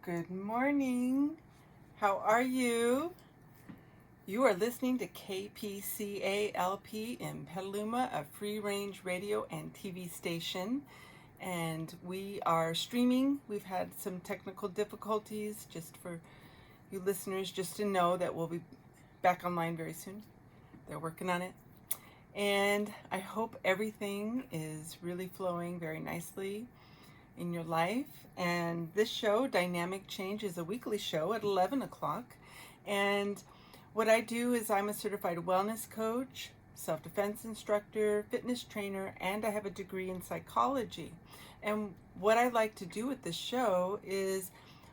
Good morning. How are you? You are listening to KPCALP in Petaluma, a free-range radio and TV station. And we are streaming. We've had some technical difficulties, just for you listeners just to know that we'll be back online very soon. They're working on it. And I hope everything is really flowing very nicely in your life. And this show, Dynamic Change, is a weekly show at 11 o'clock. And what I do is I'm a certified wellness coach, self-defense instructor, fitness trainer, and I have a degree in psychology. And what I like to do with this show is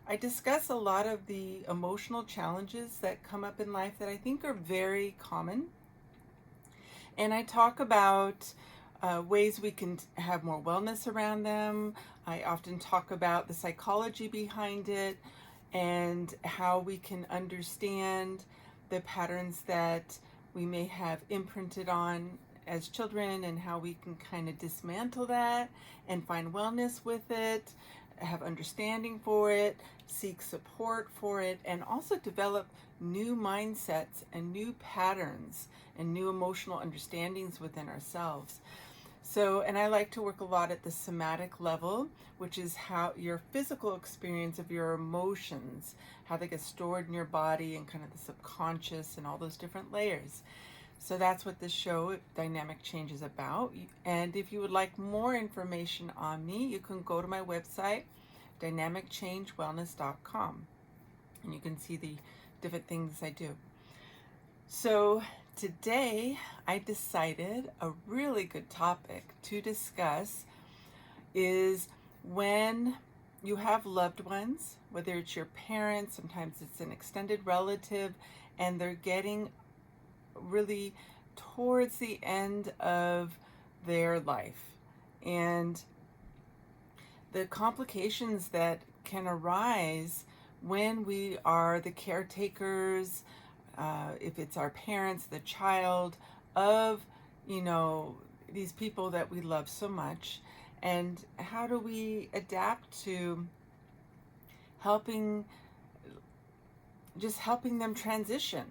I discuss a lot of the emotional challenges that come up in life that I think are very common. And I talk about ways we can have more wellness around them. I often talk about the psychology behind it and how we can understand the patterns that we may have imprinted on as children and how we can kind of dismantle that and find wellness with it, have understanding for it, seek support for it, and also develop new mindsets and new patterns and new emotional understandings within ourselves. So, and I like to work a lot at the somatic level, which is how your physical experience of your emotions, how they get stored in your body and kind of the subconscious and all those different layers. So that's what this show, Dynamic Change, is about. And if you would like more information on me, you can go to my website, dynamicchangewellness.com, and you can see the different things I do. So today I decided a really good topic to discuss is when you have loved ones, whether it's your parents, sometimes it's an extended relative, and they're getting really towards the end of their life, and the complications that can arise when we are the caretakers, if it's our parents, the child of, these people that we love so much, and how do we adapt to helping them transition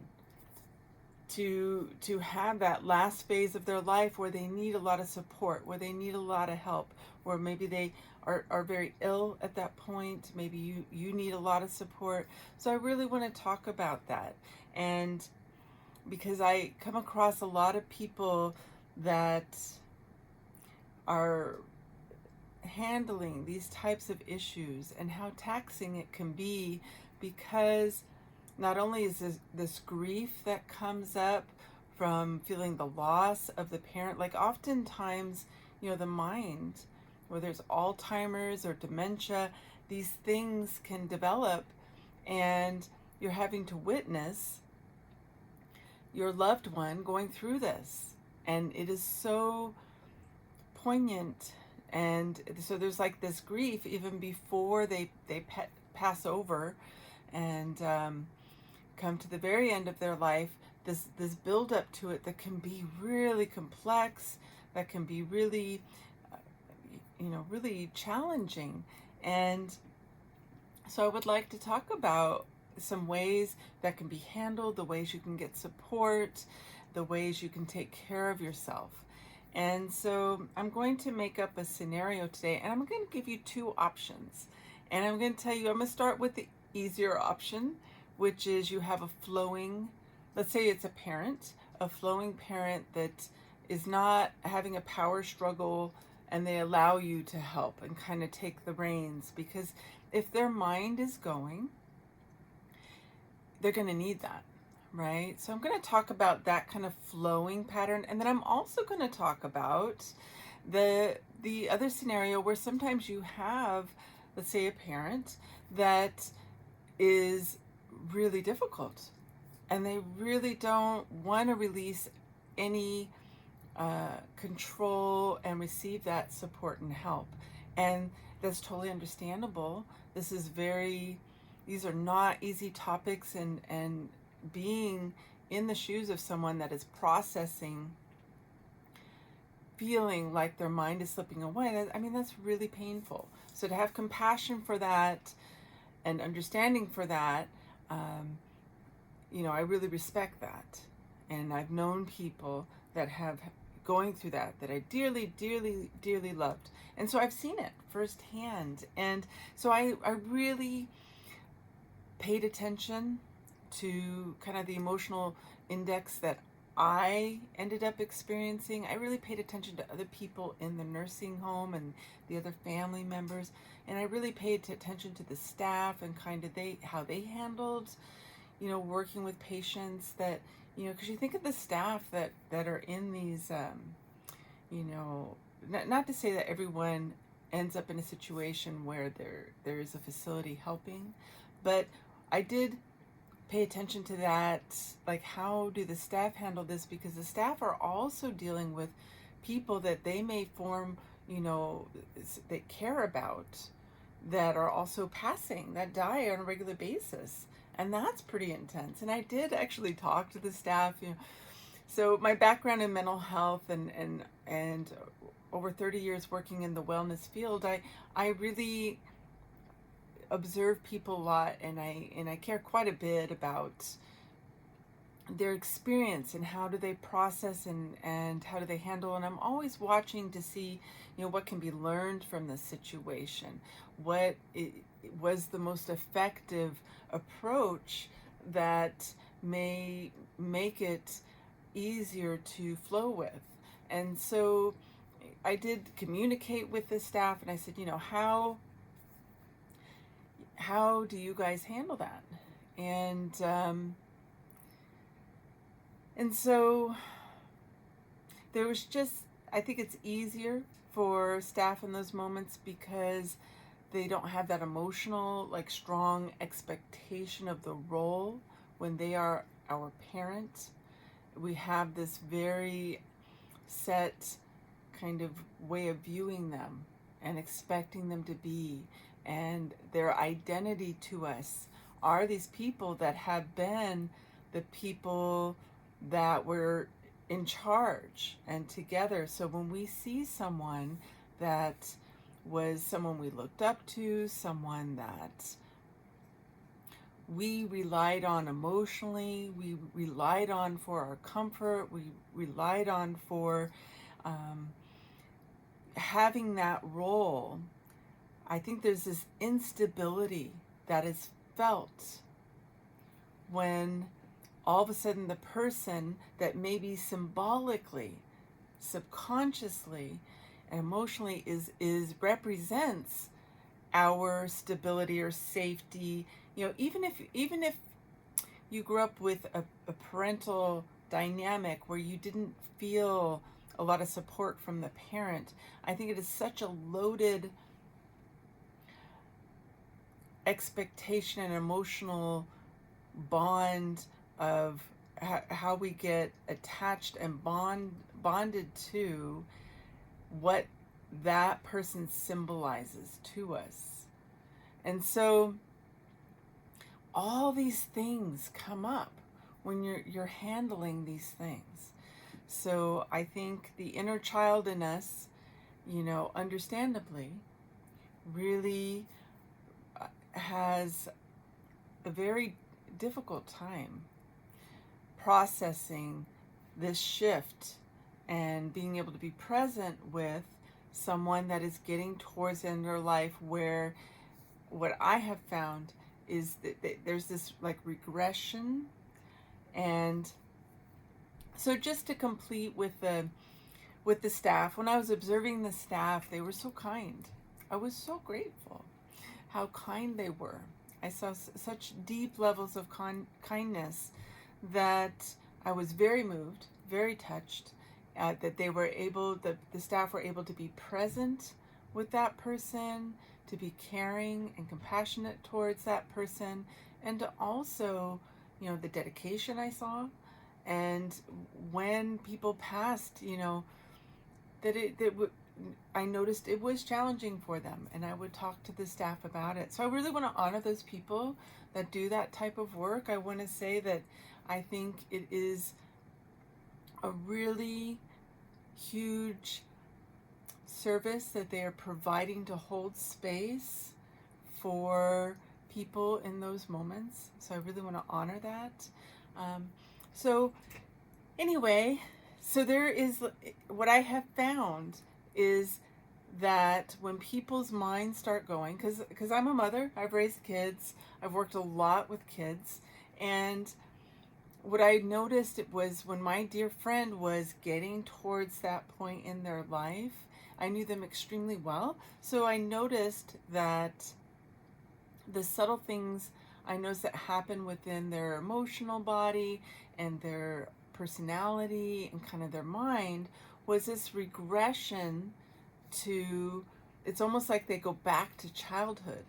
to have that last phase of their life where they need a lot of support, where they need a lot of help, where maybe they are very ill at that point. Maybe you need a lot of support. So I really want to talk about that. And because I come across a lot of people that are handling these types of issues and how taxing it can be, because not only is this grief that comes up from feeling the loss of the parent, like oftentimes, the mind, whether it's Alzheimer's or dementia, these things can develop, and you're having to witness your loved one going through this. And it is so poignant. And so there's like this grief even before they pass over and come to the very end of their life, this build up to it that can be really complex, that can be really, really challenging. And so I would like to talk about some ways that can be handled, the ways you can get support, the ways you can take care of yourself. And so I'm going to make up a scenario today, and I'm going to give you two options. And I'm going to tell you, I'm going to start with the easier option, which is you have a flowing, let's say it's a flowing parent that is not having a power struggle, and they allow you to help and kind of take the reins, because if their mind is going, they're going to need that, right? So I'm going to talk about that kind of flowing pattern, and then I'm also going to talk about the other scenario where sometimes you have, let's say, a parent that is really difficult and they really don't want to release any control and receive that support and help, and that's totally understandable. These are not easy topics, and being in the shoes of someone that is processing, feeling like their mind is slipping away, that's really painful. So to have compassion for that and understanding for that, I really respect that. And I've known people that have going through that I dearly, dearly, dearly loved. And so I've seen it firsthand. And so I really paid attention to kind of the emotional index that I ended up experiencing. I really paid attention to other people in the nursing home and the other family members. And I really paid attention to the staff and kind of how they handled, working with patients that, because you think of the staff that are in these, not to say that everyone ends up in a situation where there is a facility helping, but I did pay attention to that, like how do the staff handle this, because the staff are also dealing with people that they may form, that care about, that are also passing, that die on a regular basis. And that's pretty intense. And I did actually talk to the staff, So my background in mental health and over 30 years working in the wellness field, I really observe people a lot, and I care quite a bit about their experience and how do they process and how do they handle. And I'm always watching to see, what can be learned from this situation, what was the most effective approach that may make it easier to flow with. And so I did communicate with the staff, and I said, how do you guys handle that? And so there was I think it's easier for staff in those moments because they don't have that emotional, strong expectation of the role when they are our parent. We have this very set kind of way of viewing them and expecting them to be, and their identity to us are these people that have been the people that were in charge and together. So when we see someone that was someone we looked up to, someone that we relied on emotionally, we relied on for our comfort, we relied on for having that role, I think there's this instability that is felt when all of a sudden the person that maybe symbolically, subconsciously, and emotionally is represents our stability or safety. Even if you grew up with a parental dynamic where you didn't feel a lot of support from the parent, I think it is such a loaded expectation and emotional bond of how we get attached and bonded to what that person symbolizes to us. And so all these things come up when you're handling these things. So I think the inner child in us, understandably, really has a very difficult time processing this shift and being able to be present with someone that is getting towards the end of their life, where what I have found is that there's this regression. And so just to complete with the staff, when I was observing the staff, they were so kind. I was so grateful how kind they were. I saw such deep levels of kindness that I was very moved, very touched, that the staff were able to be present with that person, to be caring and compassionate towards that person, and to also, the dedication I saw. And when people passed, I noticed it was challenging for them, and I would talk to the staff about it. So I really want to honor those people that do that type of work. I want to say that I think it is a really huge service that they are providing to hold space for people in those moments. So I really want to honor that. So anyway, so there is, what I have found is that when people's minds start going, because I'm a mother, I've raised kids, I've worked a lot with kids, and what I noticed it was when my dear friend was getting towards that point in their life, I knew them extremely well, so I noticed that the subtle things I noticed that happen within their emotional body and their personality and kind of their mind was this regression to, it's almost like they go back to childhood,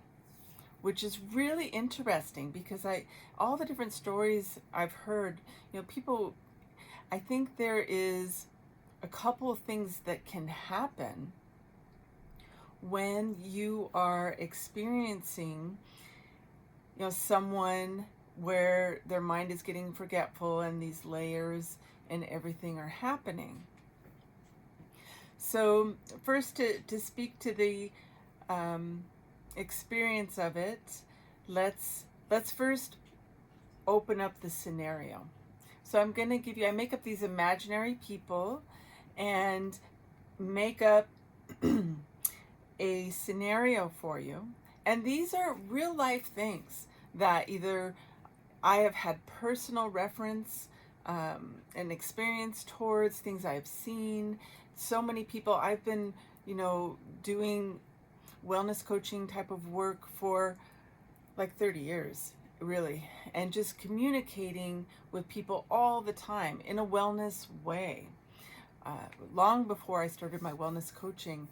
which is really interesting because all the different stories I've heard, people, I think there is a couple of things that can happen when you are experiencing, someone where their mind is getting forgetful and these layers and everything are happening. So first, to speak to the experience of it, let's first open up the scenario. So I'm going to give you, I make up these imaginary people and make up a scenario for you. And these are real life things that either I have had personal reference and experience towards, things I've seen. So many people, I've been, doing wellness coaching type of work for like 30 years, really, and just communicating with people all the time in a wellness way. Long before I started my wellness coaching,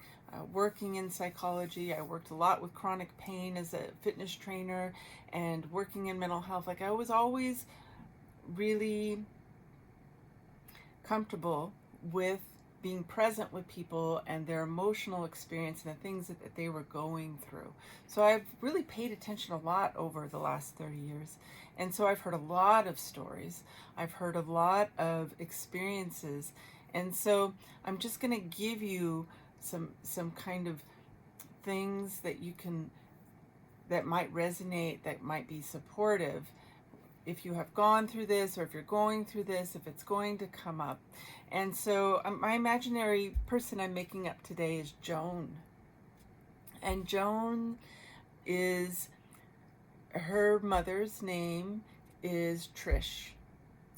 working in psychology, I worked a lot with chronic pain as a fitness trainer and working in mental health. Like I was always really comfortable with being present with people and their emotional experience and the things that they were going through. So I've really paid attention a lot over the last 30 years. And so I've heard a lot of stories. I've heard a lot of experiences. And so I'm just going to give you some kind of things that you can, that might resonate, that might be supportive if you have gone through this, or if you're going through this, if it's going to come up. And so my imaginary person I'm making up today is Joan. And Joan is, her mother's name is Trish.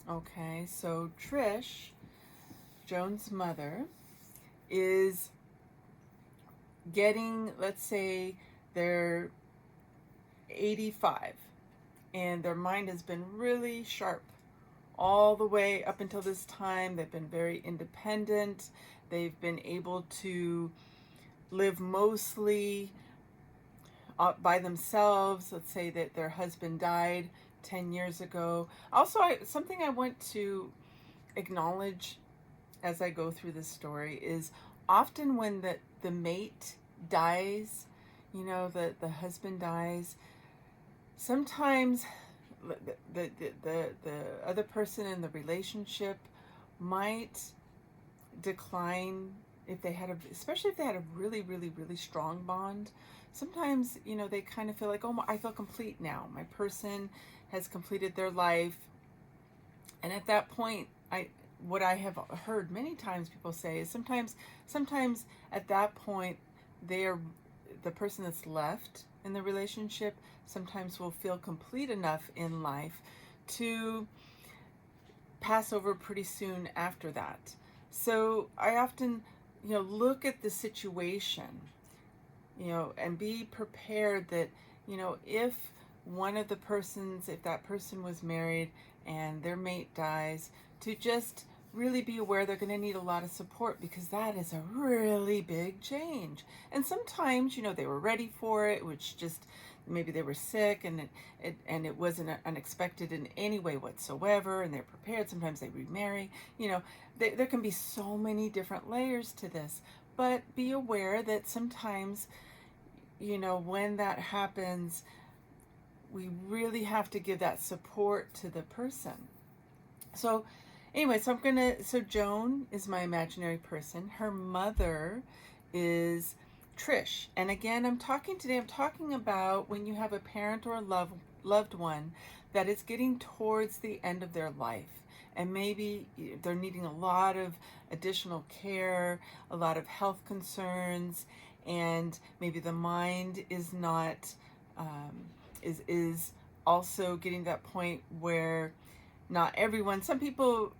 Okay, so Trish, Joan's mother, is getting, let's say they're 85 and their mind has been really sharp all the way up until this time. They've been very independent. They've been able to live mostly by themselves. Let's say that their husband died 10 years ago. Also, something I want to acknowledge as I go through this story is often when the mate dies, the husband dies, sometimes the other person in the relationship might decline if they had especially if they had a really, really, really strong bond. Sometimes, they kind of feel like, oh, I feel complete now. My person has completed their life. And at that point, what I have heard many times people say is sometimes at that point, the person that's left in the relationship sometimes will feel complete enough in life to pass over pretty soon after that. So I often, look at the situation, and be prepared that, if one of the persons, if that person was married and their mate dies, to just really be aware they're going to need a lot of support, because that is a really big change. And sometimes, they were ready for it, which just maybe they were sick and it wasn't unexpected in any way whatsoever, and they're prepared. Sometimes they remarry. There can be so many different layers to this, but be aware that sometimes, when that happens, we really have to give that support to the person. So anyway, so Joan is my imaginary person. Her mother is Trish. And again, I'm talking about when you have a parent or a loved one that is getting towards the end of their life. And maybe they're needing a lot of additional care, a lot of health concerns, and maybe the mind is not, is also getting to that point where not everyone, some people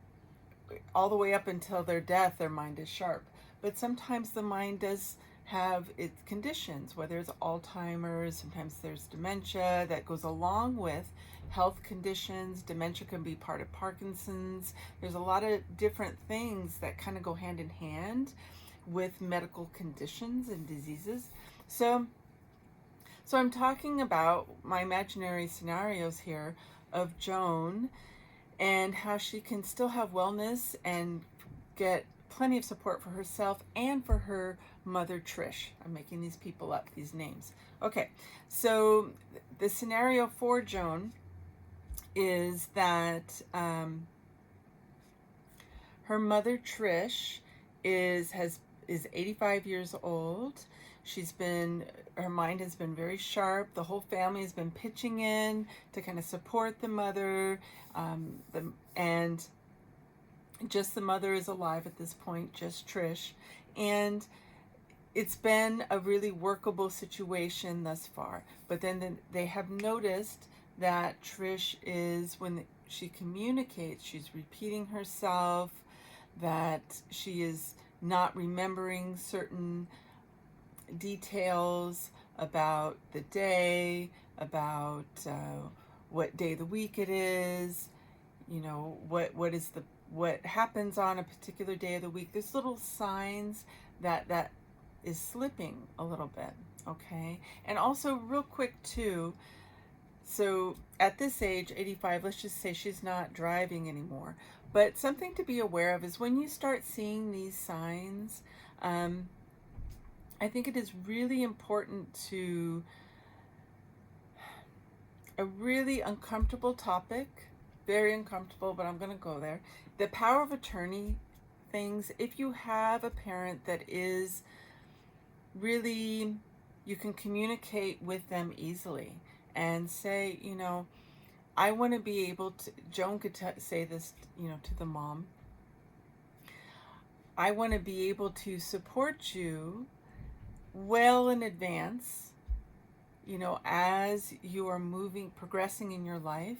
all the way up until their death, their mind is sharp. But sometimes the mind does have its conditions, whether it's Alzheimer's, sometimes there's dementia that goes along with health conditions. Dementia can be part of Parkinson's. There's a lot of different things that kind of go hand in hand with medical conditions and diseases. So I'm talking about my imaginary scenarios here of Joan and how she can still have wellness and get plenty of support for herself and for her mother, Trish. I'm making these people up, these names. Okay, so the scenario for Joan is that her mother, Trish, is 85 years old. Her mind has been very sharp. The whole family has been pitching in to kind of support the mother, and just the mother is alive at this point, just Trish. And it's been a really workable situation thus far. But then they have noticed that Trish is, when she communicates, she's repeating herself, that she is not remembering certain details about the day, about what day of the week it is, what happens on a particular day of the week. There's little signs that is slipping a little bit, okay? And also real quick too, so at this age, 85, let's just say she's not driving anymore. But something to be aware of is when you start seeing these signs, I think it is really important to a really uncomfortable topic, very uncomfortable, but I'm going to go there. The power of attorney things. If you have a parent that is really, you can communicate with them easily and say, I want to be able to, Joan could say this, to the mom. I want to be able to support you well in advance, as you are progressing in your life,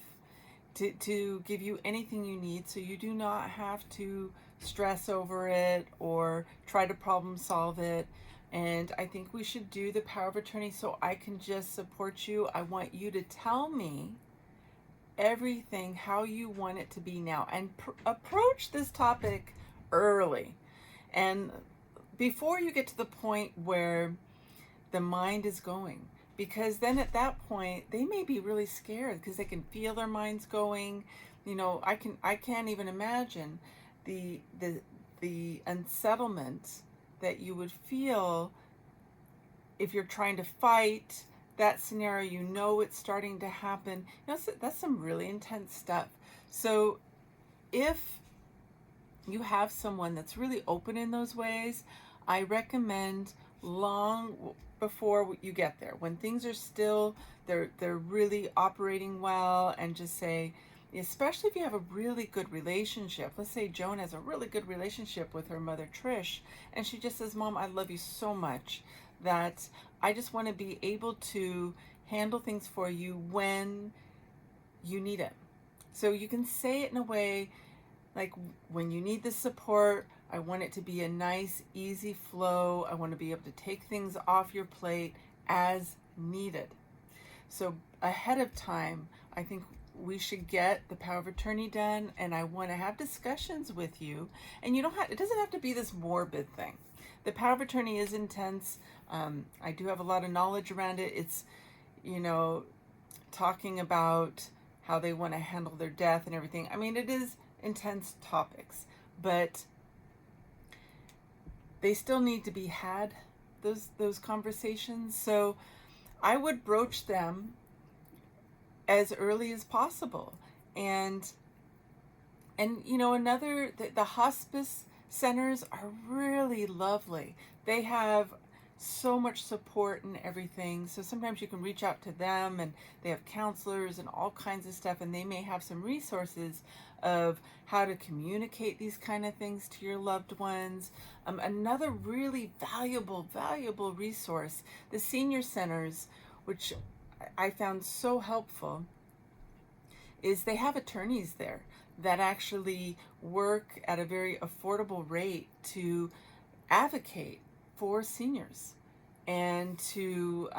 to give you anything you need so you do not have to stress over it or try to problem solve it. And I think we should do the power of attorney so I can just support you. I want you to tell me everything, how you want it to be now, and approach this topic early. And before you get to the point where the mind is going, because then at that point they may be really scared because they can feel their minds going. I can't even imagine the unsettlement that you would feel if you're trying to fight that scenario. It's starting to happen. That's some really intense stuff. So if you have someone that's really open in those ways, I recommend long before you get there, when things are still, they're really operating well, and just say, especially if you have a really good relationship. Let's say Joan has a really good relationship with her mother, Trish, and she just says, Mom, I love you so much that I just want to be able to handle things for you when you need it. So you can say it in a way like, when you need the support, I want it to be a nice, easy flow. I want to be able to take things off your plate as needed. So ahead of time, I think we should get the power of attorney done, and I want to have discussions with you. And it doesn't have to be this morbid thing. The power of attorney is intense. I do have a lot of knowledge around it. It's, talking about how they want to handle their death and everything. I mean, it is intense topics, but they still need to be had, those conversations. So I would broach them as early as possible. And the hospice centers are really lovely. They have so much support and everything. So sometimes you can reach out to them, and they have counselors and all kinds of stuff, and they may have some resources of how to communicate these kind of things to your loved ones. Another really valuable resource, the senior centers, which I found so helpful, is they have attorneys there that actually work at a very affordable rate to advocate for seniors, and to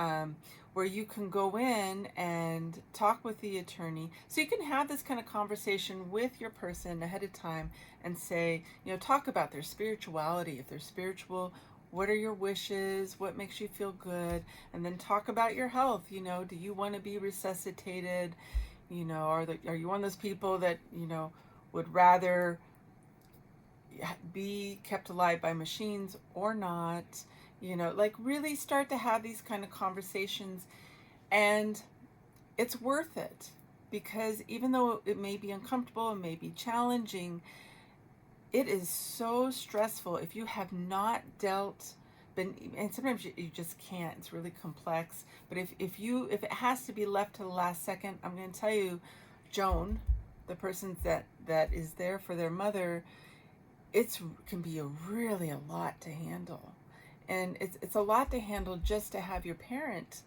where you can go in and talk with the attorney, so you can have this kind of conversation with your person ahead of time and say, talk about their spirituality. If they're spiritual, what are your wishes, what makes you feel good, and then talk about your health. Do you want to be resuscitated? Are you one of those people that would rather be kept alive by machines or not? Like really start to have these kind of conversations. And it's worth it, because even though it may be uncomfortable and may be challenging, it is so stressful if you have not and sometimes you just can't, it's really complex. But if it has to be left to the last second, I'm going to tell you, Joan, the person that is there for their mother, can be really a lot to handle. And it's a lot to handle just to have your parent,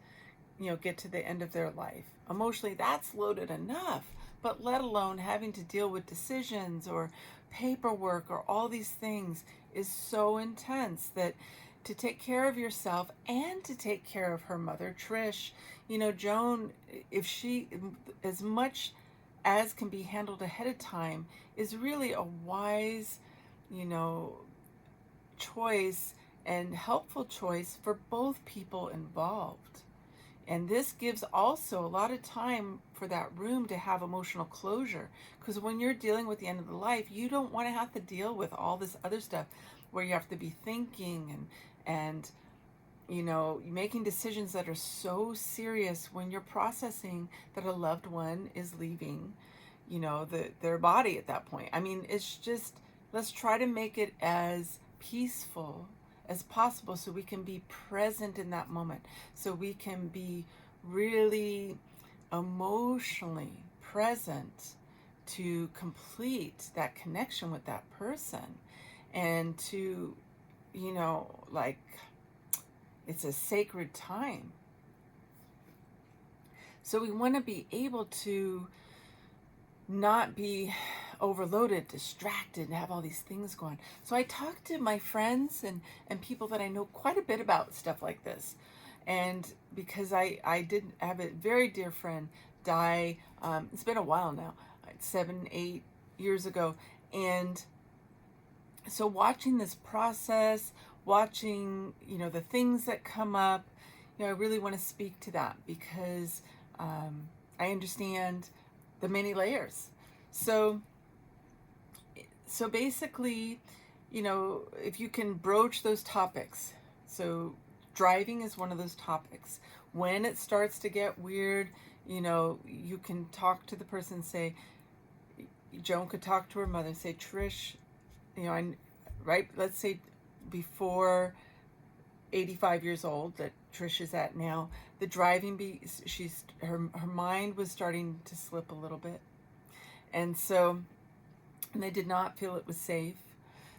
get to the end of their life. Emotionally, that's loaded enough, but let alone having to deal with decisions or paperwork or all these things is so intense, that to take care of yourself and to take care of her mother, Trish, Joan, if she, as much as can be handled ahead of time, is really a wise, choice and helpful choice for both people involved. And this gives also a lot of time for that room to have emotional closure, because when you're dealing with the end of the life, you don't want to have to deal with all this other stuff where you have to be thinking and making decisions that are so serious when you're processing that a loved one is leaving their body at that point. I mean, it's just, let's try to make it as peaceful as possible, so we can be present in that moment, so we can be really emotionally present to complete that connection with that person, and to like, it's a sacred time. So we want to be able to not be overloaded, distracted, and have all these things going. So I talked to my friends and people that I know quite a bit about stuff like this. And because I did have a very dear friend die, it's been a while now, 7, 8 years ago. And so watching this process, watching, the things that come up, I really want to speak to that, because I understand the many layers. So basically, if you can broach those topics. So driving is one of those topics. When it starts to get weird, you can talk to the person, say, Joan could talk to her mother and say, Trish, let's say before 85 years old that Trish is at now, the driving, her mind was starting to slip a little bit. And they did not feel it was safe.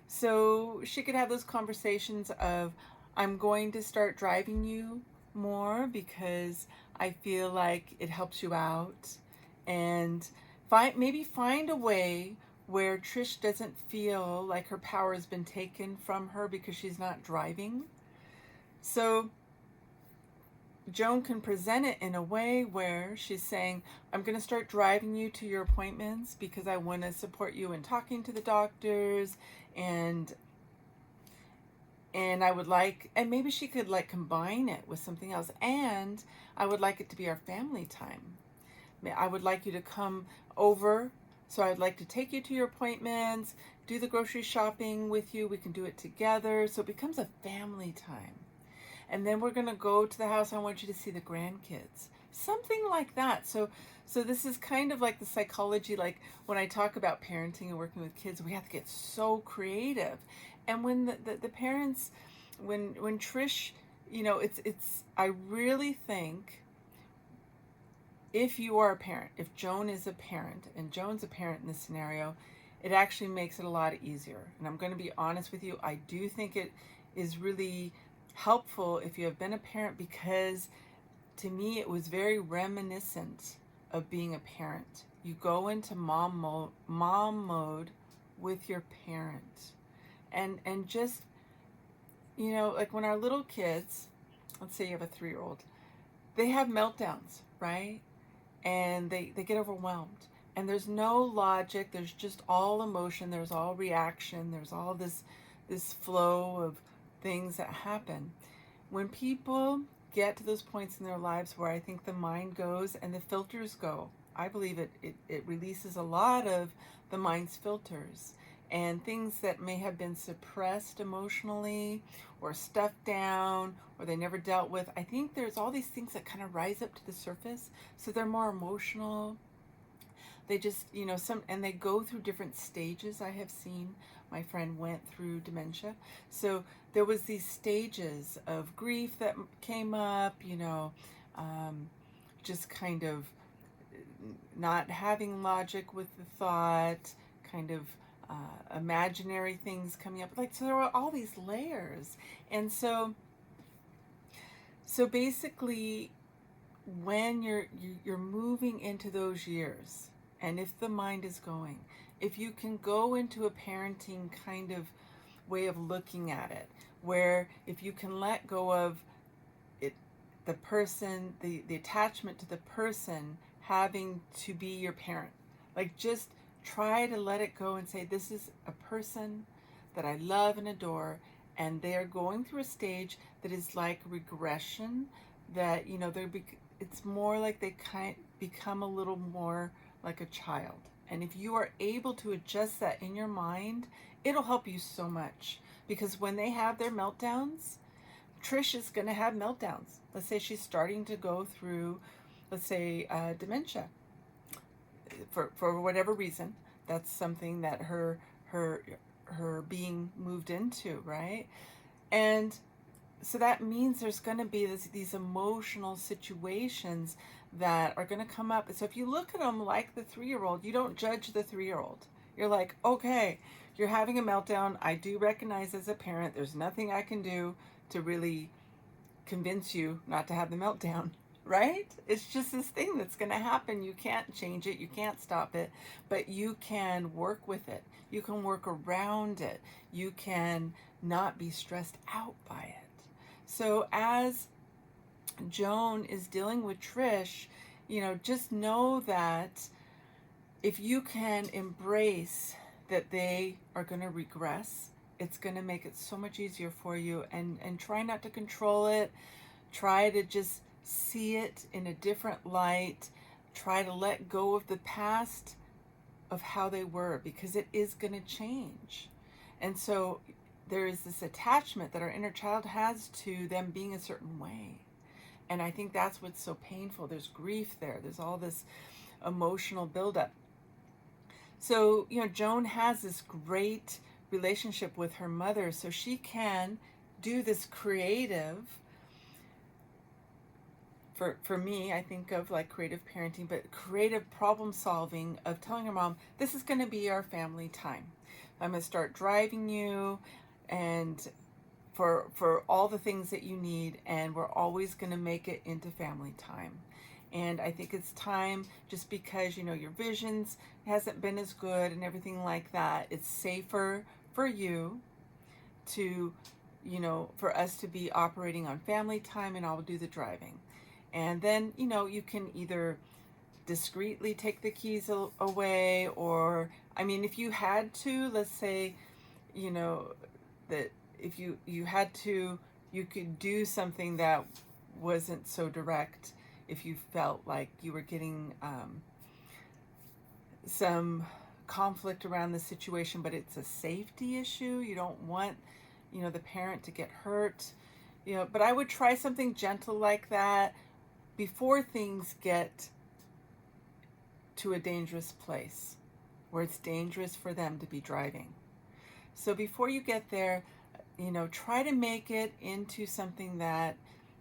So she could have those conversations of, I'm going to start driving you more because I feel like it helps you out. And maybe find a way where Trish doesn't feel like her power has been taken from her because she's not driving. So Joan can present it in a way where she's saying, I'm going to start driving you to your appointments because I want to support you in talking to the doctors, and I would like, and maybe she could like combine it with something else, and I would like it to be our family time. I would like you to come over, so I'd like to take you to your appointments, do the grocery shopping with you, we can do it together, so it becomes a family time. And then we're going to go to the house. I want you to see the grandkids. Something like that. So this is kind of like the psychology, like when I talk about parenting and working with kids, we have to get so creative. And when the parents, when Trish I really think if you are a parent, if Joan is a parent, and Joan's a parent in this scenario, it actually makes it a lot easier. And I'm going to be honest with you, I do think it is really helpful if you have been a parent, because to me it was very reminiscent of being a parent. You go into mom mode with your parent. And just, like when our little kids, let's say you have a 3-year-old, they have meltdowns, right? And they get overwhelmed. And there's no logic, there's just all emotion, there's all reaction, there's all this flow of things that happen. When people get to those points in their lives where I think the mind goes and the filters go, I believe it releases a lot of the mind's filters, and things that may have been suppressed emotionally or stuffed down or they never dealt with. I think there's all these things that kind of rise up to the surface, so they're more emotional. They just, and they go through different stages. I have seen my friend went through dementia. So there was these stages of grief that came up, just kind of not having logic with the thought, kind of imaginary things coming up. So there were all these layers. And so basically, when you're moving into those years, and if the mind is going, if you can go into a parenting kind of way of looking at it, where if you can let go of it, the person, the attachment to the person having to be your parent, just try to let it go and say, this is a person that I love and adore, and they are going through a stage that is like regression, that it's more like they become a little more like a child. And if you are able to adjust that in your mind, it'll help you so much. Because when they have their meltdowns, Trish is going to have meltdowns. Let's say she's starting to go through, dementia. For whatever reason, that's something that her being moved into, right? And so that means there's going to be these emotional situations that are going to come up. So if you look at them like the 3-year-old, you don't judge the 3-year-old. You're like, okay, you're having a meltdown. I do recognize as a parent, there's nothing I can do to really convince you not to have the meltdown, right? It's just this thing that's going to happen. You can't change it. You can't stop it, but you can work with it. You can work around it. You can not be stressed out by it. So as Joan is dealing with Trish, just know that if you can embrace that they are going to regress, it's going to make it so much easier for you, and try not to control it. Try to just see it in a different light. Try to let go of the past of how they were, because it is going to change. And so there is this attachment that our inner child has to them being a certain way. And I think that's what's so painful. There's grief there. There's all this emotional buildup. So, Joan has this great relationship with her mother, so she can do this creative, for me, I think of like creative parenting, but creative problem solving of telling her mom, this is going to be our family time. I'm going to start driving you and for all the things that you need, and we're always going to make it into family time. And I think it's time, just because, your visions hasn't been as good and everything like that, it's safer for you to, for us to be operating on family time, and I'll do the driving. And then, you can either discreetly take the keys away, or, if you had to, let's say, that if you had to, you could do something that wasn't so direct if you felt like you were getting some conflict around the situation, but it's a safety issue. You don't want, the parent to get hurt, but I would try something gentle like that before things get to a dangerous place where it's dangerous for them to be driving. So before you get there, try to make it into something that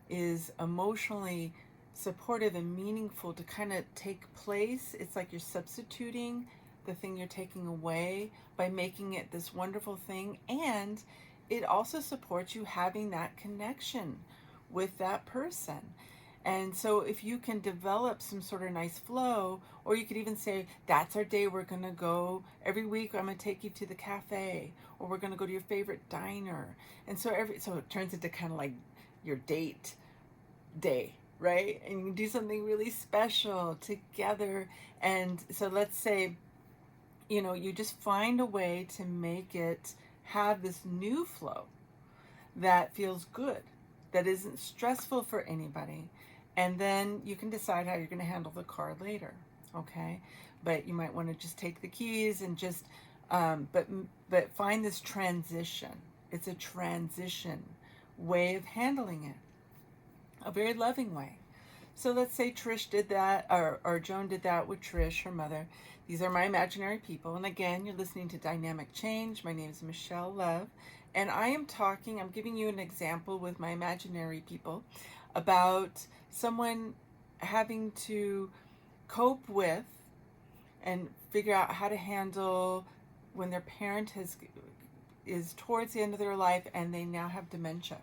is emotionally supportive and meaningful to kind of take place. It's like you're substituting the thing you're taking away by making it this wonderful thing. And it also supports you having that connection with that person. And so if you can develop some sort of nice flow, or you could even say, that's our day, we're going to go every week, I'm going to take you to the cafe, or we're going to go to your favorite diner. And so it turns into kind of like your date day, right? And you can do something really special together. And so let's say, you just find a way to make it have this new flow that feels good, that isn't stressful for anybody. And then you can decide how you're going to handle the car later, okay? But you might want to just take the keys and just, but find this transition. It's a transition way of handling it, a very loving way. So let's say Trish did that, or Joan did that with Trish, her mother. These are my imaginary people. And again, you're listening to Dynamic Change. My name is Michelle Love. And I'm giving you an example with my imaginary people about someone having to cope with and figure out how to handle when their parent is towards the end of their life and they now have dementia.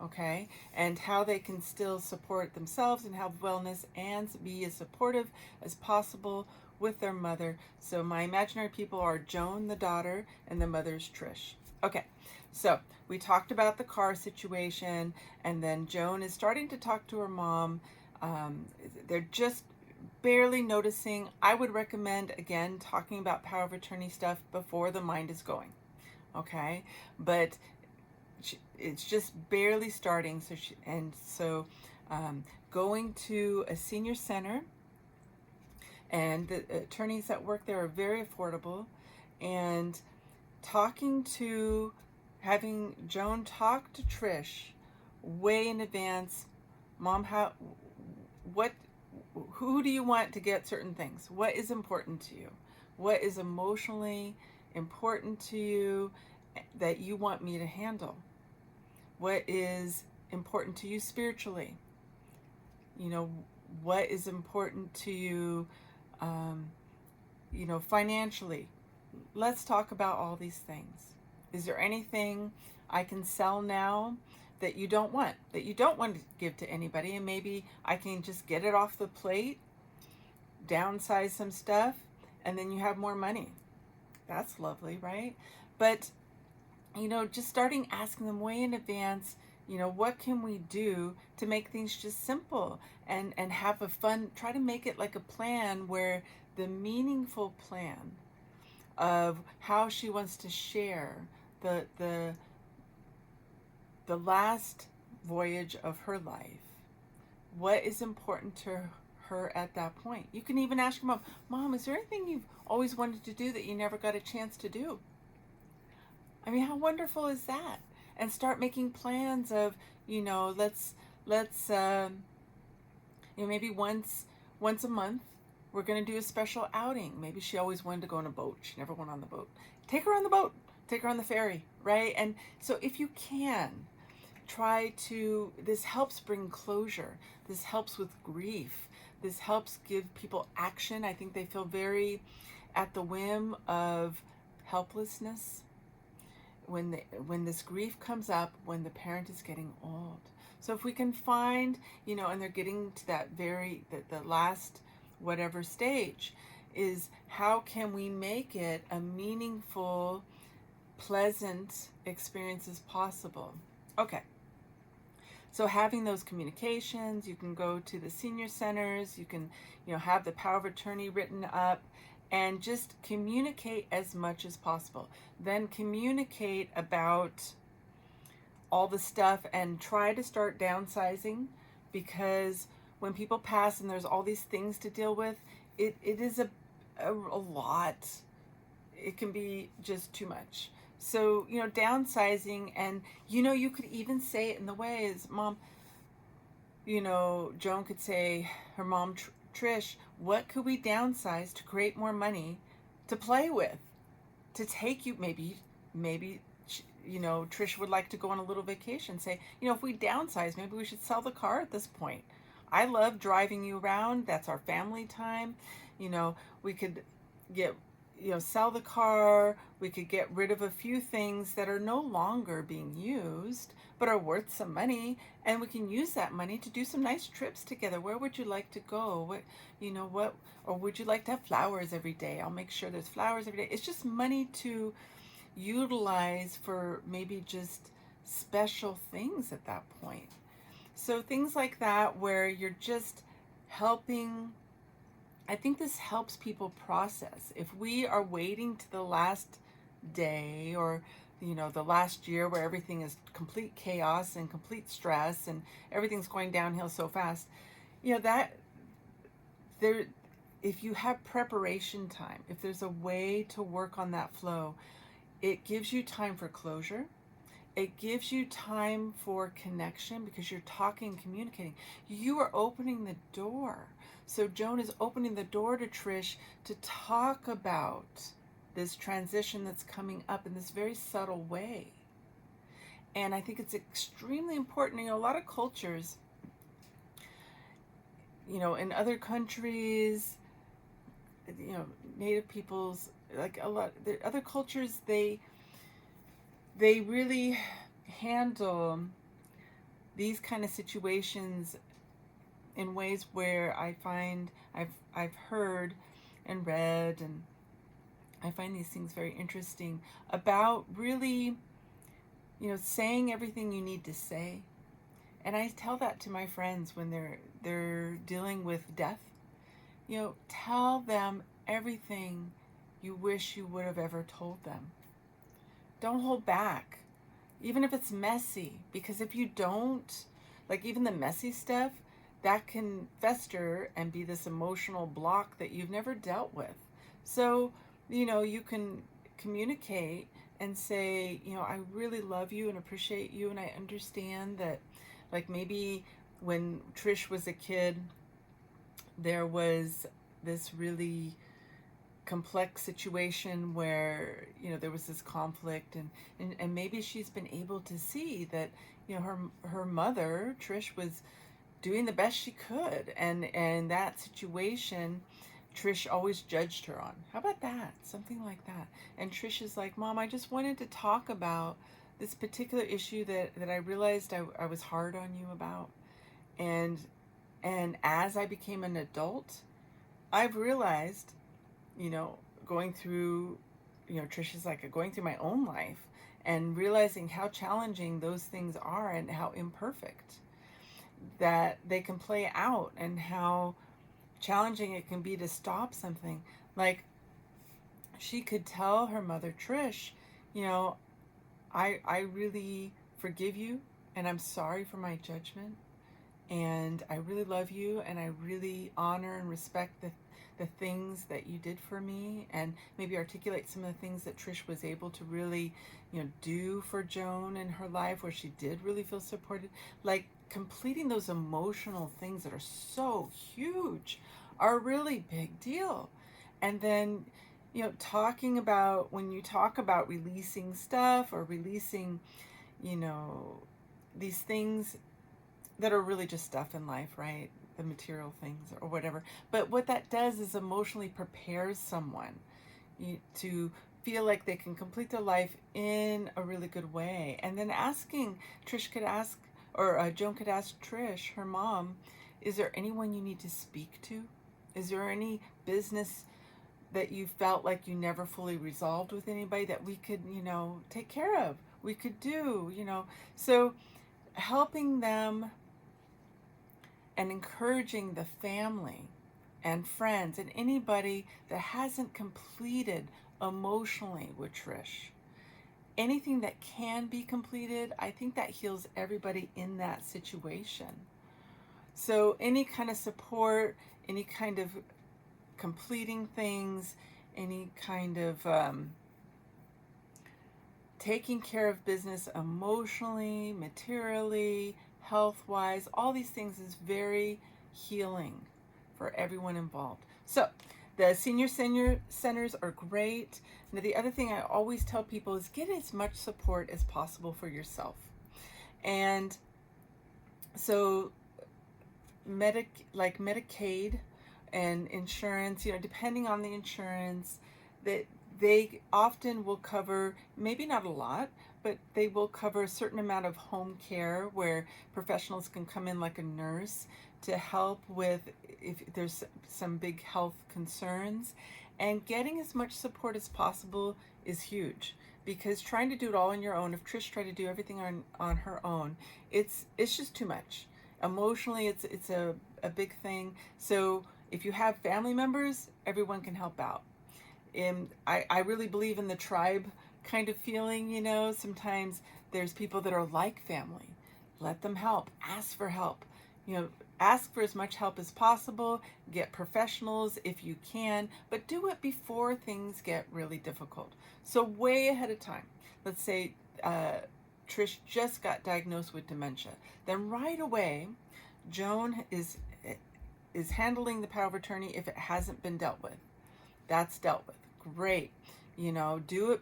Okay, and how they can still support themselves and have wellness and be as supportive as possible with their mother. So my imaginary people are Joan, the daughter, and the mother's Trish. Okay, so we talked about the car situation, and then Joan is starting to talk to her mom. They're just barely noticing. I would recommend, again, talking about power of attorney stuff before the mind is going. Okay, but it's just barely starting. So going to a senior center, and the attorneys that work there are very affordable, and having Joan talk to Trish way in advance. Mom, who do you want to get certain things? What is important to you? What is emotionally important to you that you want me to handle? What is important to you spiritually? What is important to you, financially? Let's talk about all these things. Is there anything I can sell now that you don't want to give to anybody? And maybe I can just get it off the plate, downsize some stuff, and then you have more money. That's lovely, right? But just starting asking them way in advance, what can we do to make things just simple and have a fun, try to make it like a plan where the meaningful plan of how she wants to share the last voyage of her life. What is important to her at that point? You can even ask your mom, is there anything you've always wanted to do that you never got a chance to do? I mean, how wonderful is that? And start making plans of, let's maybe once a month, we're going to do a special outing. Maybe she always wanted to go on a boat. She never went on the boat. Take her on the boat. Take her on the ferry, right? And so if you can, this helps bring closure. This helps with grief. This helps give people action. I think they feel very at the whim of helplessness when this grief comes up when the parent is getting old. So if we can find, and they're getting to that the last whatever stage, is how can we make it a meaningful, pleasant experience as possible? Okay. So having those communications, you can go to the senior centers, you can, have the power of attorney written up, and just communicate as much as possible. Then communicate about all the stuff and try to start downsizing, because when people pass and there's all these things to deal with, it is a lot. It can be just too much. So, downsizing, and, you could even say it in the ways, Mom, Joan could say, her mom, Trish, what could we downsize to create more money to play with, to take you, maybe Trish would like to go on a little vacation. Say, if we downsize, maybe we should sell the car at this point. I love driving you around. That's our family time. We could get, sell the car. We could get rid of a few things that are no longer being used, but are worth some money. And we can use that money to do some nice trips together. Where would you like to go? Or would you like to have flowers every day? I'll make sure there's flowers every day. It's just money to utilize for maybe just special things at that point. So things like that where you're just helping. I think this helps people process. If we are waiting to the last day or the last year where everything is complete chaos and complete stress and everything's going downhill so fast, that there, if you have preparation time, if there's a way to work on that flow, it gives you time for closure. It gives you time for connection because you're talking, communicating. You are opening the door. So Joan is opening the door to Trish to talk about this transition that's coming up in this very subtle way. And I think it's extremely important. A lot of cultures, in other countries, Native peoples, like a lot, other cultures, they really handle these kind of situations in ways where I find I've heard and read, and I find these things very interesting about really, saying everything you need to say. And I tell that to my friends when they're dealing with death. Tell them everything you wish you would have ever told them. Don't hold back, even if it's messy, because if you don't, like even the messy stuff, that can fester and be this emotional block that you've never dealt with. So, you can communicate and say, I really love you and appreciate you, and I understand that, like maybe when Trish was a kid, there was this really complex situation where there was this conflict, and maybe she's been able to see that her mother Trish was doing the best she could, and that situation Trish always judged her on. How about that? Something like that. And Trish is like, Mom, I just wanted to talk about this particular issue that I realized I was hard on you about, and as I became an adult, I've realized, going through, Trish is like going through my own life and realizing how challenging those things are and how imperfect that they can play out, and how challenging it can be to stop something. Like, she could tell her mother, Trish, I really forgive you, and I'm sorry for my judgment, and I really love you, and I really honor and respect the things that you did for me, and maybe articulate some of the things that Trish was able to really, do for Joan in her life, where she did really feel supported. Like, completing those emotional things that are so huge are a really big deal. And then, talking about, when you talk about releasing stuff or releasing, these things that are really just stuff in life, right? The material things or whatever. But what that does is emotionally prepares someone to feel like they can complete their life in a really good way. And then Trish could ask, or Joan could ask Trish, her mom, is there anyone you need to speak to? Is there any business that you felt like you never fully resolved with anybody that we could, take care of? We could do, So helping them and encouraging the family and friends and anybody that hasn't completed emotionally with Trish. Anything that can be completed, I think that heals everybody in that situation. So any kind of support, any kind of completing things, any kind of taking care of business emotionally, materially, health-wise, all these things is very healing for everyone involved. So The senior centers are great. Now, the other thing I always tell people is get as much support as possible for yourself. And so like Medicaid and insurance, depending on the insurance, that they often will cover, maybe not a lot, but they will cover a certain amount of home care where professionals can come in like a nurse to help with if there's some big health concerns. And getting as much support as possible is huge, because trying to do it all on your own, if Trish tried to do everything on her own, it's just too much. Emotionally, it's a big thing. So if you have family members, everyone can help out. And I really believe in the tribe kind of feeling, sometimes there's people that are like family. Let them help. Ask for help. Ask for as much help as possible. Get professionals if you can, but do it before things get really difficult. So way ahead of time. Let's say Trish just got diagnosed with dementia. Then right away, Joan is handling the power of attorney if it hasn't been dealt with. That's dealt with. Great. Do it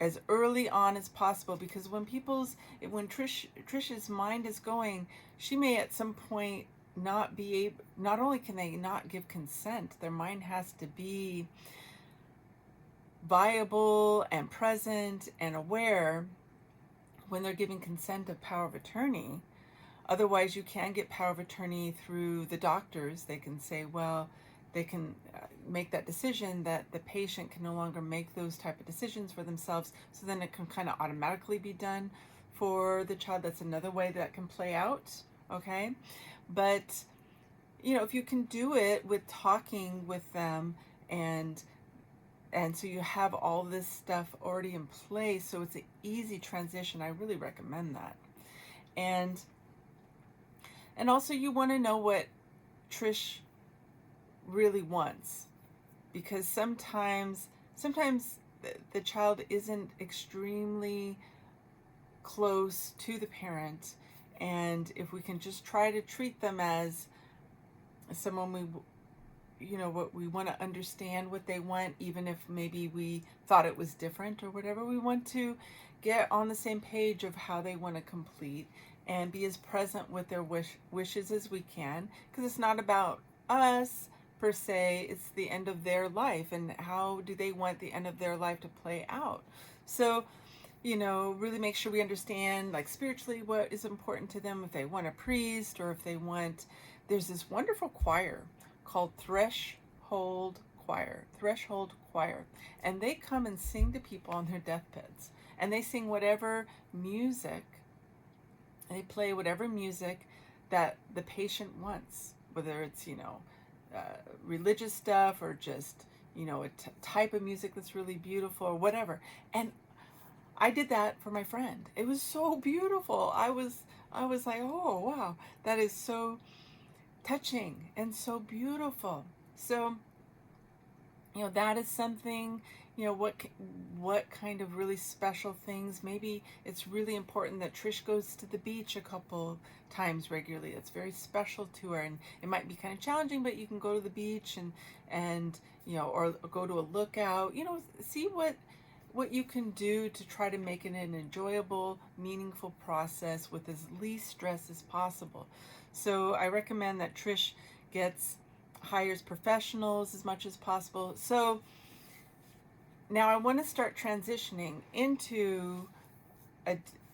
as early on as possible, because when Trish's mind is going, she may at some point not be able, not only can they not give consent, their mind has to be viable and present and aware when they're giving consent of power of attorney. Otherwise, you can get power of attorney through the doctors. They can say, well, they can make that decision that the patient can no longer make those type of decisions for themselves. So then it can kind of automatically be done for the child. That's another way that can play out. Okay. But, if you can do it with talking with them and so you have all this stuff already in place, so it's an easy transition, I really recommend that. And also you want to know what Trish really wants, because sometimes the child isn't extremely close to the parent, and if we can just try to treat them as someone what we want to understand what they want, even if maybe we thought it was different or whatever, we want to get on the same page of how they want to complete and be as present with their wishes as we can, because it's not about us per se, it's the end of their life, and how do they want the end of their life to play out. So, really make sure we understand, like, spiritually what is important to them, if they want a priest or if they want, there's this wonderful choir called Threshold Choir, and they come and sing to people on their deathbeds, and they sing whatever music, they play whatever music that the patient wants, whether it's, religious stuff or just, a type of music that's really beautiful or whatever. And I did that for my friend. It was so beautiful. I was like, oh, wow, that is so touching and so beautiful. So, that is something, what kind of really special things. Maybe it's really important that Trish goes to the beach a couple times regularly. It's very special to her, and it might be kind of challenging, but you can go to the beach and or go to a lookout, see what you can do to try to make it an enjoyable, meaningful process with as least stress as possible. So I recommend that Trish hires professionals as much as possible. So now I want to start transitioning into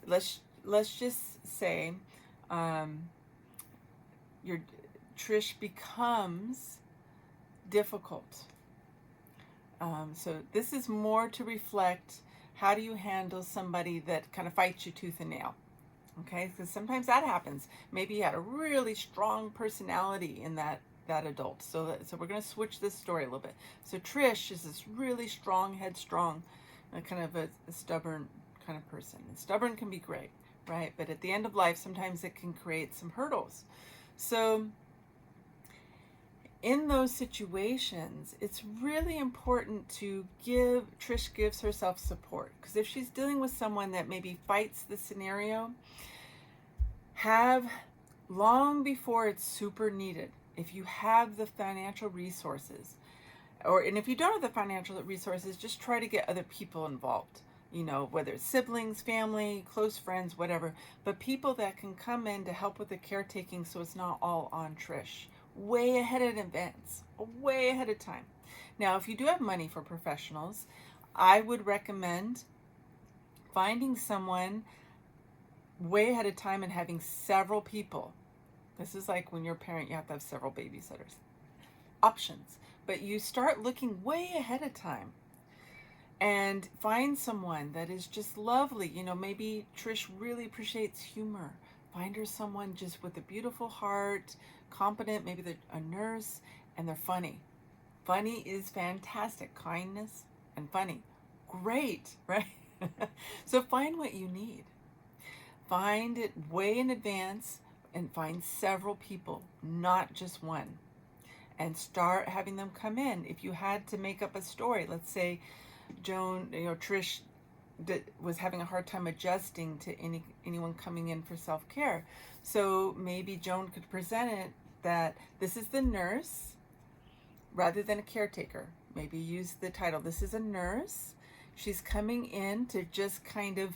let's just say your Trish becomes difficult. So this is more to reflect, how do you handle somebody that kind of fights you tooth and nail? Okay, because sometimes that happens. Maybe you had a really strong personality in that adult. So we're going to switch this story a little bit. So Trish is this really strong, headstrong, kind of a stubborn kind of person. And stubborn can be great, right? But at the end of life, sometimes it can create some hurdles. So in those situations, it's really important to Trish gives herself support. Because if she's dealing with someone that maybe fights the scenario, have long before it's super needed, if you have the financial resources, and if you don't have the financial resources, just try to get other people involved. Whether it's siblings, family, close friends, whatever, but people that can come in to help with the caretaking so it's not all on Trish. Way ahead in advance, way ahead of time. Now, if you do have money for professionals, I would recommend finding someone way ahead of time and having several people. This is like when you're a parent, you have to have several babysitters. Options. But you start looking way ahead of time and find someone that is just lovely. Maybe Trish really appreciates humor. Find her someone just with a beautiful heart, competent, maybe they're a nurse, and they're funny. Funny is fantastic. Kindness and funny. Great, right? So find what you need. Find it way in advance and find several people, not just one. And start having them come in. If you had to make up a story, let's say Trish was having a hard time adjusting to anyone coming in for self-care. So maybe Joan could present it that this is the nurse rather than a caretaker. Maybe use the title, this is a nurse. She's coming in to just kind of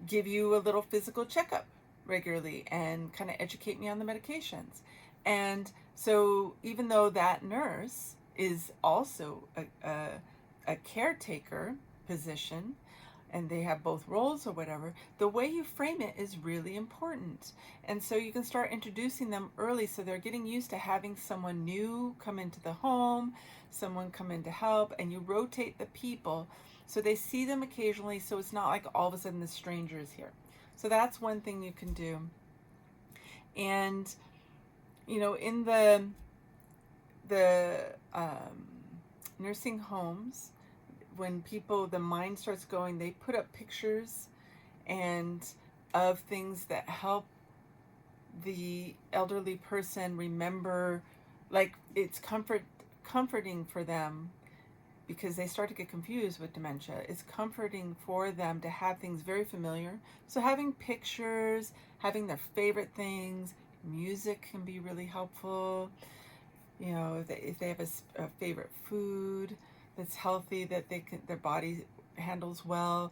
give you a little physical checkup regularly and kind of educate me on the medications. And so even though that nurse is also a caretaker position, and they have both roles or whatever, the way you frame it is really important. And so you can start introducing them early so they're getting used to having someone new come into the home, someone come in to help, and you rotate the people so they see them occasionally, so it's not like all of a sudden the stranger is here. So that's one thing you can do. And in the nursing homes, when the mind starts going, they put up pictures and of things that help the elderly person remember, like it's comforting for them, because they start to get confused with dementia. It's comforting for them to have things very familiar. So having pictures, having their favorite things, music can be really helpful. If they have a favorite food that's healthy, that their body handles well,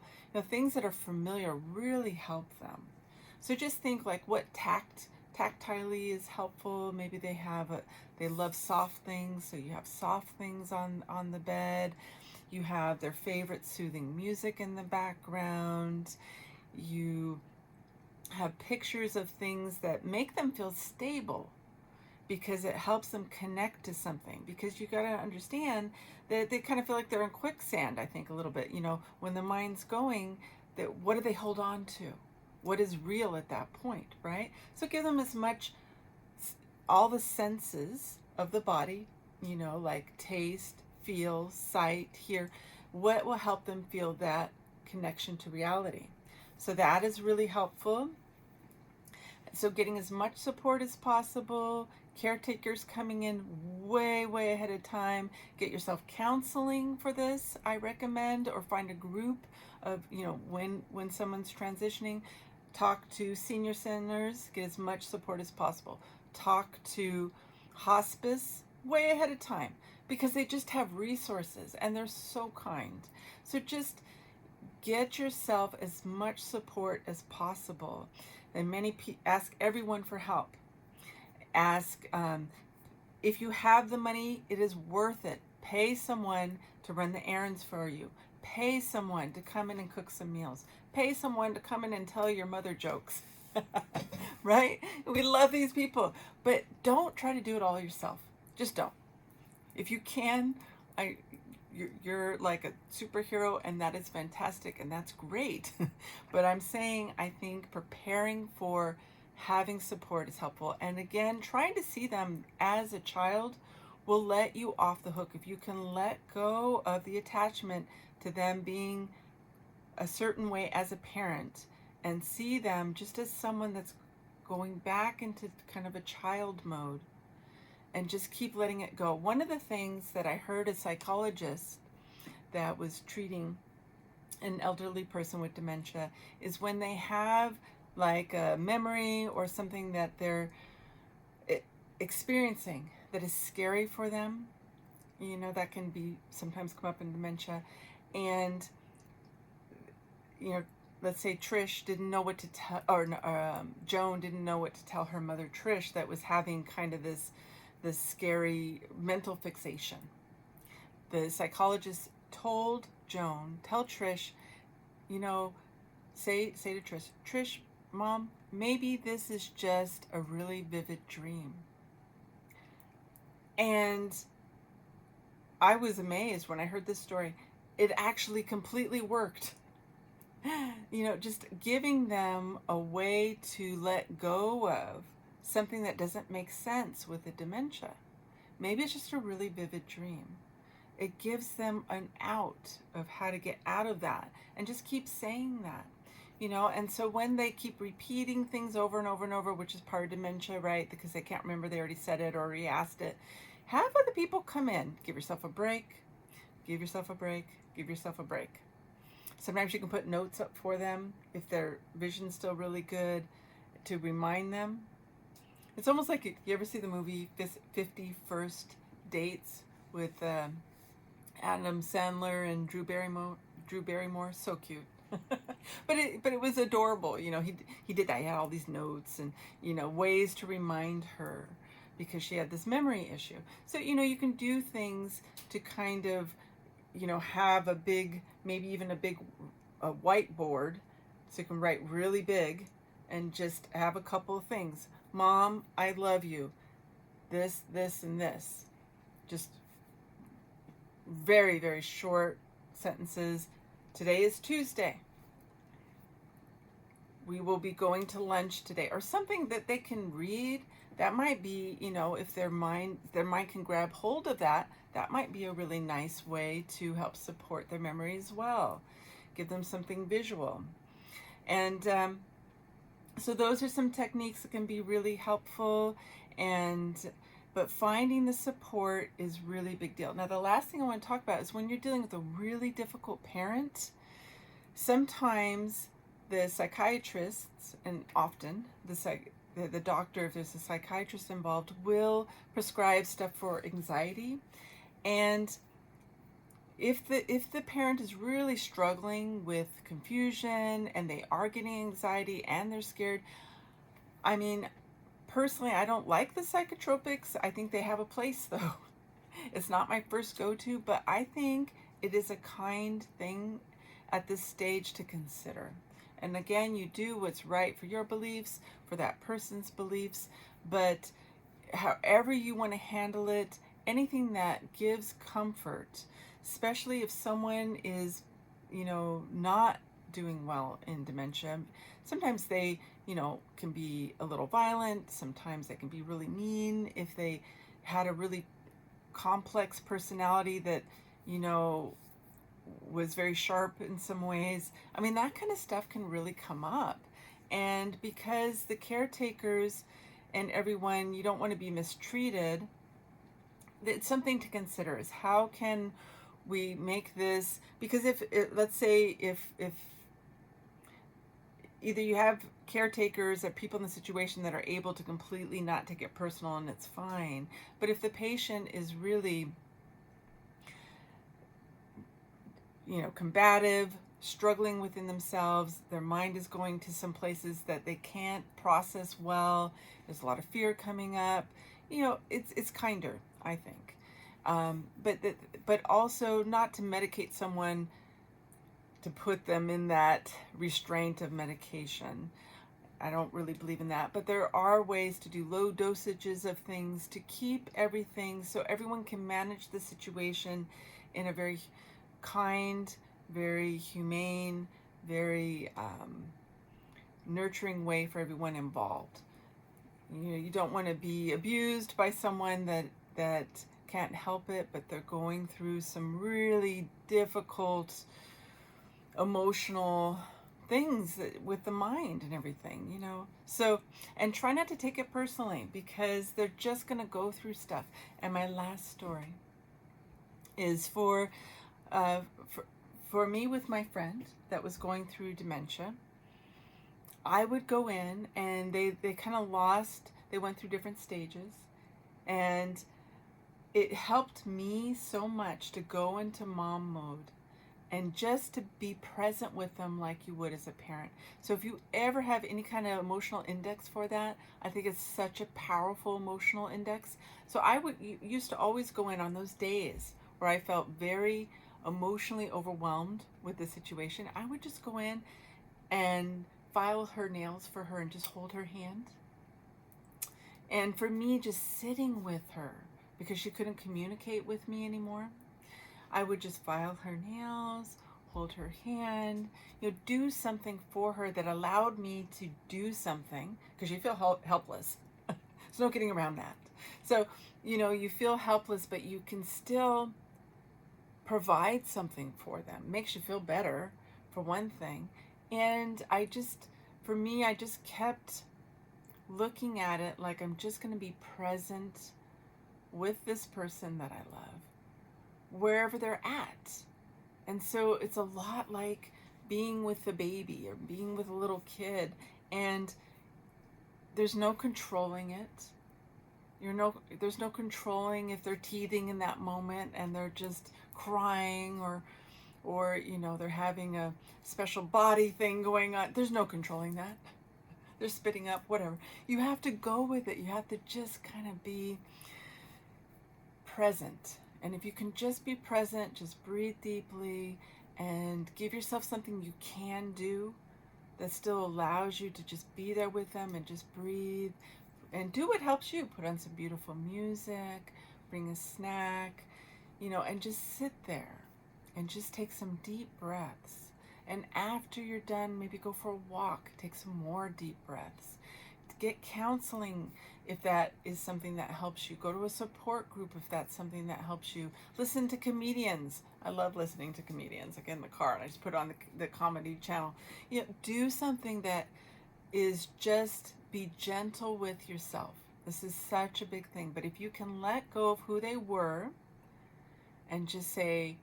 things that are familiar really help them. So just think like what tactilely is helpful. Maybe they love soft things, so you have soft things on the bed. You have their favorite soothing music in the background. You have pictures of things that make them feel stable, because it helps them connect to something. Because you got to understand that they kind of feel like they're in quicksand, I think, a little bit. When the mind's going, that what do they hold on to? What is real at that point, right? So give them all the senses of the body, like taste, feel, sight, hear. What will help them feel that connection to reality? So that is really helpful. So getting as much support as possible. Caretakers coming in way ahead of time. Get yourself counseling for this, I recommend, or find a group of, when someone's transitioning. Talk to senior centers, get as much support as possible. Talk to hospice way ahead of time, because they just have resources and they're so kind. So just get yourself as much support as possible. And ask everyone for help. Ask, if you have the money, it is worth it. Pay someone to run the errands for you. Pay someone to come in and cook some meals. Pay someone to come in and tell your mother jokes. Right? We love these people. But don't try to do it all yourself. Just don't. If you can, you're like a superhero, and that is fantastic, and that's great. But I'm saying, I think preparing for having support is helpful. And again, trying to see them as a child will let you off the hook. If you can let go of the attachment to them being a certain way as a parent, and see them just as someone that's going back into kind of a child mode, and just keep letting it go. One of the things that I heard a psychologist that was treating an elderly person with dementia is when they have like a memory or something that they're experiencing that is scary for them, that can be sometimes come up in dementia. And, let's say Trish didn't know what to tell, or Joan didn't know what to tell her mother Trish, that was having kind of this scary mental fixation. The psychologist told Joan, tell Trish, say to Trish, Mom, maybe this is just a really vivid dream. And I was amazed when I heard this story. It actually completely worked. Just giving them a way to let go of something that doesn't make sense with the dementia. Maybe it's just a really vivid dream. It gives them an out of how to get out of that, and just keep saying that. And so when they keep repeating things over and over and over, which is part of dementia, right? Because they can't remember they already said it or re-asked it, have other people come in. Give yourself a break. Give yourself a break. Give yourself a break. Sometimes you can put notes up for them if their vision's still really good, to remind them. It's almost like, you ever see the movie 50 First Dates with Adam Sandler and Drew Barrymore? So cute. but it was adorable. He did that. He had all these notes and ways to remind her, because she had this memory issue. So you can do things to kind of have a big, maybe even a whiteboard, so you can write really big and just have a couple of things. Mom, I love you. This, and this. Just very, very short sentences. Today is Tuesday. We will be going to lunch today, or something that they can read. That might be, if their mind can grab hold of that, that might be a really nice way to help support their memory as well. Give them something visual. And so those are some techniques that can be really helpful. But finding the support is really a big deal. Now, the last thing I want to talk about is when you're dealing with a really difficult parent, sometimes the psychiatrists, and often the doctor, if there's a psychiatrist involved, will prescribe stuff for anxiety. And if the parent is really struggling with confusion and they are getting anxiety and they're scared, personally, I don't like the psychotropics. I think they have a place, though. It's not my first go-to, but I think it is a kind thing at this stage to consider. And again, you do what's right for your beliefs, for that person's beliefs, but however you want to handle it, anything that gives comfort, especially if someone is, not doing well in dementia. Sometimes they, can be a little violent. Sometimes they can be really mean if they had a really complex personality that, was very sharp in some ways. That kind of stuff can really come up. And because the caretakers and everyone, you don't want to be mistreated, it's something to consider, is how can we make this, because let's say if either you have caretakers or people in the situation that are able to completely not take it personal, and it's fine, but if the patient is really combative, struggling within themselves, their mind is going to some places that they can't process well, there's a lot of fear coming up, it's kinder, I think. But also not to medicate someone, to put them in that restraint of medication. I don't really believe in that, but there are ways to do low dosages of things to keep everything so everyone can manage the situation in a very kind, very humane, very nurturing way for everyone involved. You don't want to be abused by someone that can't help it, but they're going through some really difficult emotional things with the mind and everything, So, and try not to take it personally, because they're just going to go through stuff. And my last story is for me with my friend that was going through dementia. I would go in, and they kind of lost, they went through different stages, and it helped me so much to go into mom mode and just to be present with them like you would as a parent. So if you ever have any kind of emotional index for that, I think it's such a powerful emotional index. So I would used to always go in on those days where I felt very emotionally overwhelmed with the situation. I would just go in and file her nails for her and just hold her hand. And for me, just sitting with her because she couldn't communicate with me anymore, I would just file her nails, hold her hand, do something for her that allowed me to do something, because you feel helpless. There's no getting around that. So, you feel helpless, but you can still provide something for them. It makes you feel better, for one thing. And for me, I just kept looking at it like I'm just going to be present with this person that I love, wherever they're at. And so it's a lot like being with the baby or being with a little kid, and there's no controlling it. There's no controlling if they're teething in that moment and they're just crying, or they're having a special body thing going on. There's no controlling that. They're spitting up, whatever. You have to go with it. You have to just kind of be present. And if you can just be present, just breathe deeply and give yourself something you can do that still allows you to just be there with them and just breathe and do what helps you. Put on some beautiful music, bring a snack, and just sit there and just take some deep breaths. And after you're done, maybe go for a walk, take some more deep breaths. Get counseling if that is something that helps you. Go to a support group if that's something that helps you. Listen to comedians. I love listening to comedians. Like in the car, and I just put on the comedy channel. Do something that is just be gentle with yourself. This is such a big thing. But if you can let go of who they were and just say,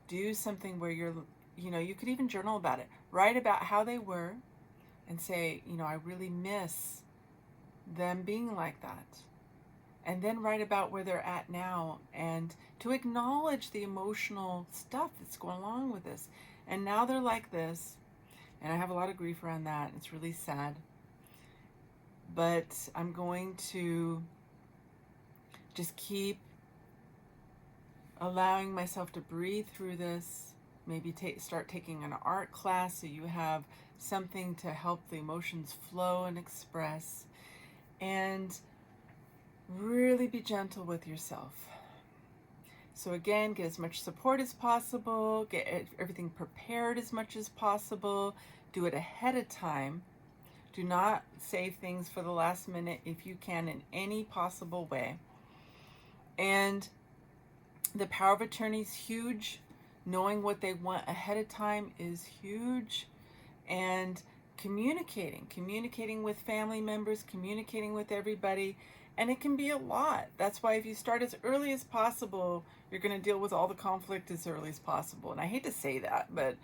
do something where you could even journal about it. Write about how they were and say, I really miss them being like that. And then write about where they're at now and to acknowledge the emotional stuff that's going along with this. And now they're like this, and I have a lot of grief around that. It's really sad. But I'm going to just keep allowing myself to breathe through this. Maybe start taking an art class so you have something to help the emotions flow and express. And really be gentle with yourself. So again, get as much support as possible, get everything prepared as much as possible, do it ahead of time. Do not save things for the last minute if you can in any possible way. And the power of attorney is huge. Knowing what they want ahead of time is huge. And communicating with family members, communicating with everybody, and it can be a lot. That's why if you start as early as possible, you're going to deal with all the conflict as early as possible. And I hate to say that, but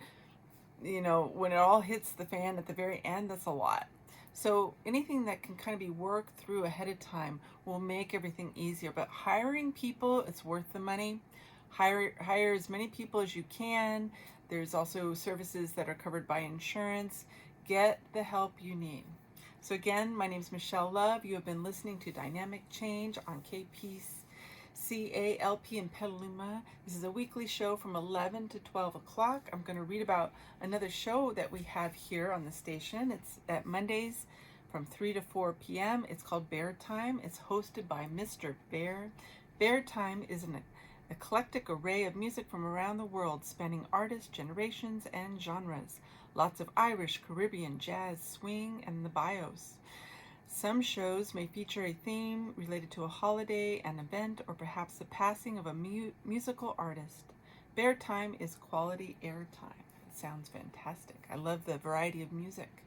when it all hits the fan at the very end, that's a lot. So anything that can kind of be worked through ahead of time will make everything easier. But hiring people, it's worth the money. Hire as many people as you can. There's also services that are covered by insurance. Get the help you need. So again, my name is Michelle Love. You have been listening to Dynamic Change on KPCALP in Petaluma. This is a weekly show from 11 to 12 o'clock. I'm going to read about another show that we have here on the station. It's at Mondays from 3 to 4 p.m. It's called Bear Time. It's hosted by Mr. Bear. Bear Time is an eclectic array of music from around the world, spanning artists, generations, and genres. Lots of Irish, Caribbean, jazz, swing, and the bios. Some shows may feature a theme related to a holiday, an event, or perhaps the passing of a musical artist. Bear Time is quality airtime. It sounds fantastic. I love the variety of music.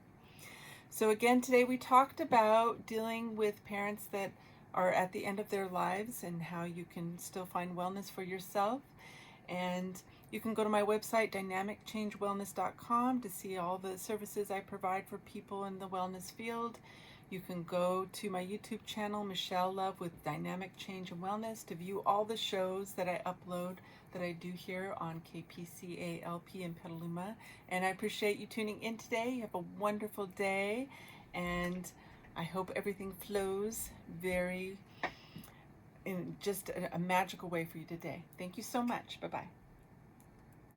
So again, today we talked about dealing with parents that are at the end of their lives and how you can still find wellness for yourself. And you can go to my website, dynamicchangewellness.com, to see all the services I provide for people in the wellness field. You can go to my YouTube channel, Michelle Love with Dynamic Change and Wellness, to view all the shows that I upload that I do here on KPCALP in Petaluma. And I appreciate you tuning in today. You have a wonderful day, and I hope everything flows in just a magical way for you today. Thank you so much. Bye-bye.